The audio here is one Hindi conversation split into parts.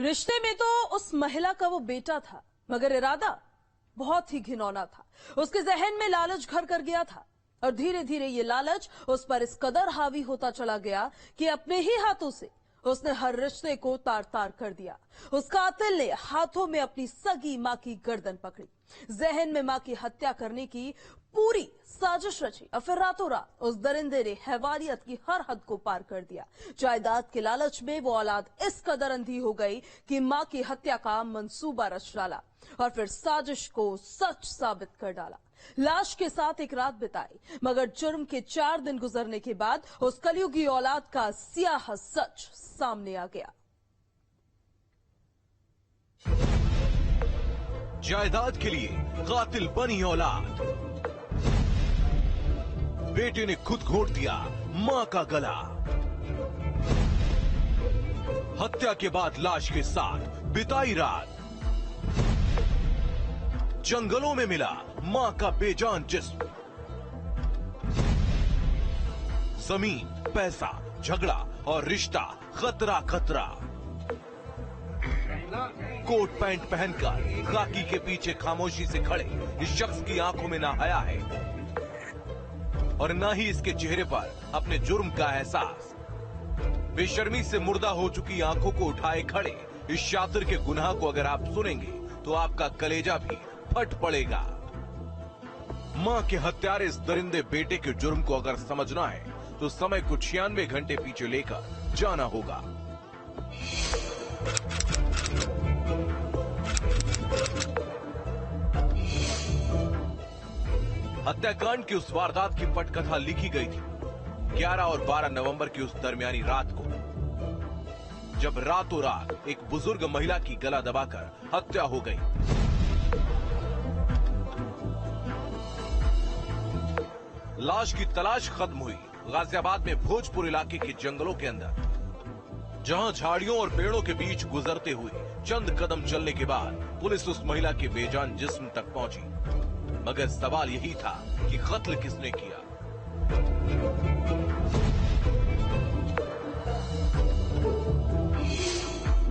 रिश्ते में तो उस महिला का वो बेटा था, मगर इरादा बहुत ही घिनौना था। उसके जहन में लालच घर कर गया था और धीरे धीरे ये लालच उस पर इस कदर हावी होता चला गया कि अपने ही हाथों से उसने हर रिश्ते को तार तार कर दिया। उस कातिल ने हाथों में अपनी सगी मां की गर्दन पकड़ी, जहन में मां की हत्या करने की पूरी साजिश रची और फिर रातों रात उस दरिंदे ने हैवानियत की हर हद को पार कर दिया। जायदाद के लालच में वो औलाद इस कदर अंधी हो गई कि मां की हत्या का मंसूबा रच डाला और फिर साजिश को सच साबित कर डाला। लाश के साथ एक रात बिताई, मगर जुर्म के 4 दिन गुजरने के बाद उस कलयुगी औलाद का सियाह सच सामने आ गया। जायदाद के लिए कातिल बनी औलाद। बेटे ने खुद घोट दिया मां का गला। हत्या के बाद लाश के साथ बिताई रात। जंगलों में मिला मां का बेजान जिस्म। जमीन, पैसा, झगड़ा और रिश्ता खतरा खतरा। कोट पैंट पहनकर खाकी के पीछे खामोशी से खड़े इस शख्स की आंखों में ना हया है और ना ही इसके चेहरे पर अपने जुर्म का एहसास। बेशर्मी से मुर्दा हो चुकी आंखों को उठाए खड़े इस शातिर के गुनाह को अगर आप सुनेंगे तो आपका कलेजा भी फट पड़ेगा। मां के हत्यारे इस दरिंदे बेटे के जुर्म को अगर समझना है तो समय को 96 घंटे पीछे लेकर जाना होगा। हत्याकांड की उस वारदात की पटकथा लिखी गई थी 11 और 12 नवंबर की उस दरमियानी रात को, जब रातों रात एक बुजुर्ग महिला की गला दबाकर हत्या हो गई। लाश की तलाश खत्म हुई गाजियाबाद में भोजपुर इलाके के जंगलों के अंदर, जहां झाड़ियों और पेड़ों के बीच गुजरते हुए चंद कदम चलने के बाद पुलिस उस महिला के बेजान जिस्म तक पहुंची। मगर सवाल यही था कि कत्ल किसने किया।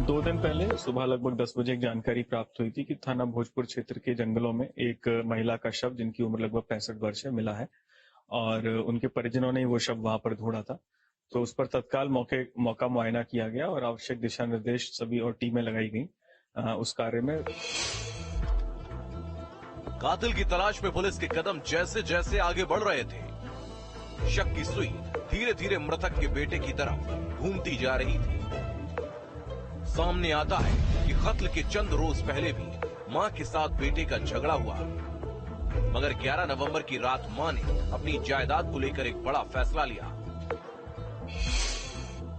दो दिन पहले सुबह लगभग 10 बजे एक जानकारी प्राप्त हुई थी कि थाना भोजपुर क्षेत्र के जंगलों में एक महिला का शव, जिनकी उम्र लगभग 65 वर्ष है, मिला है और उनके परिजनों ने वो शव वहां पर ढूंढा था। तो उस पर तत्काल मौका मुआयना किया गया और आवश्यक दिशा निर्देश सभी और टीमें लगाई गई उस कार्य में। कातिल की तलाश में पुलिस के कदम जैसे जैसे आगे बढ़ रहे थे, शक की सुई धीरे धीरे मृतक के बेटे की तरफ घूमती जा रही थी। सामने आता है कि कत्ल के चंद रोज पहले भी मां के साथ बेटे का झगड़ा हुआ, मगर 11 नवंबर की रात मां ने अपनी जायदाद को लेकर एक बड़ा फैसला लिया।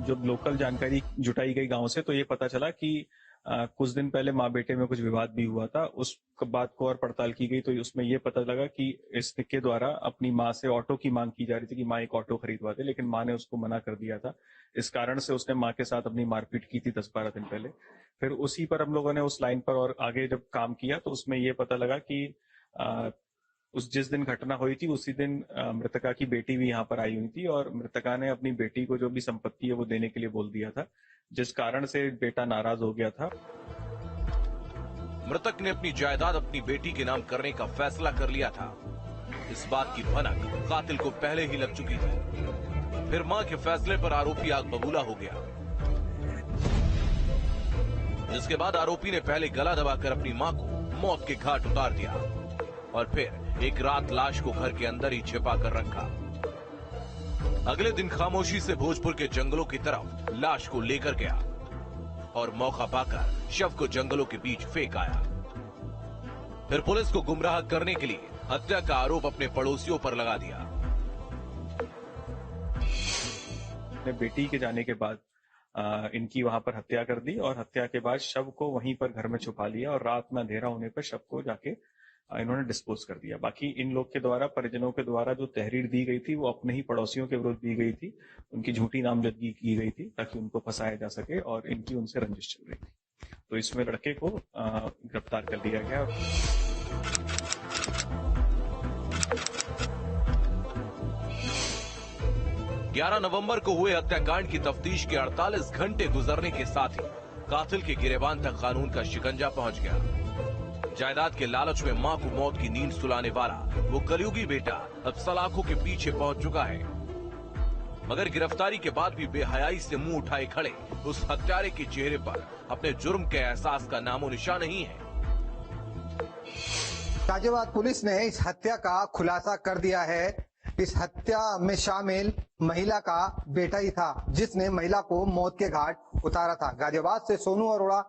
जब लोकल जानकारी जुटाई गई गांव से तो ये पता चला कि कुछ दिन पहले माँ बेटे में कुछ विवाद भी हुआ था। उस बात को और पड़ताल की गई तो उसमें ये पता लगा कि इसके द्वारा अपनी माँ से ऑटो की मांग की जा रही थी कि माँ एक ऑटो खरीदवा दे, लेकिन माँ ने उसको मना कर दिया था। इस कारण से उसने माँ के साथ अपनी मारपीट की थी 10-12 दिन पहले। फिर उसी पर हम लोगों ने उस लाइन पर और आगे जब काम किया तो उसमें ये पता लगा कि जिस दिन घटना हुई थी उसी दिन मृतका की बेटी भी यहाँ पर आई हुई थी और मृतका ने अपनी बेटी को जो भी संपत्ति है वो देने के लिए बोल दिया था, जिस कारण से बेटा नाराज हो गया था। मृतक ने अपनी जायदाद अपनी बेटी के नाम करने का फैसला कर लिया था। इस बात की भनक कातिल को पहले ही लग चुकी थी। फिर मां के फैसले पर आरोपी आग बबूला हो गया, जिसके बाद आरोपी ने पहले गला दबाकर अपनी मां को मौत के घाट उतार दिया और फिर एक रात लाश को घर के अंदर ही छिपा कर रखा। अगले दिन खामोशी से भोजपुर के जंगलों की तरफ लाश को लेकर गया और मौका पाकर शव को जंगलों के बीच फेंक आया। फिर पुलिस को गुमराह करने के लिए हत्या का आरोप अपने पड़ोसियों पर लगा दिया। बेटी के जाने के बाद इनकी वहां पर हत्या कर दी और हत्या के बाद शव को वहीं पर घर में छुपा लिया और रात में अंधेरा होने पर शव को जाके इन्होंने डिस्पोज कर दिया। बाकी इन लोग के द्वारा, परिजनों के द्वारा जो तहरीर दी गई थी वो अपने ही पड़ोसियों के विरुद्ध दी गई थी। उनकी झूठी नामजदगी की गई थी ताकि उनको फंसाया जा सके और इनकी उनसे रंजिश चल रही थी। तो इसमें लड़के को गिरफ्तार कर लिया गया। 11 नवंबर को हुए हत्याकांड की तफ्तीश के 48 घंटे गुजरने के साथ ही कातिल के गिरेबान तक कानून का शिकंजा पहुंच गया। जायदाद के लालच में मां को मौत की नींद सुलाने वाला वो कलयुगी बेटा अब सलाखों के पीछे पहुंच चुका है। मगर गिरफ्तारी के बाद भी बेहयाई से मुंह उठाए खड़े उस हत्यारे के चेहरे पर अपने जुर्म के एहसास का नामो निशान नहीं है। गाजियाबाद पुलिस ने इस हत्या का खुलासा कर दिया है। इस हत्या में शामिल महिला का बेटा ही था जिसने महिला को मौत के घाट उतारा था। गाजियाबाद से सोनू अरोड़ा।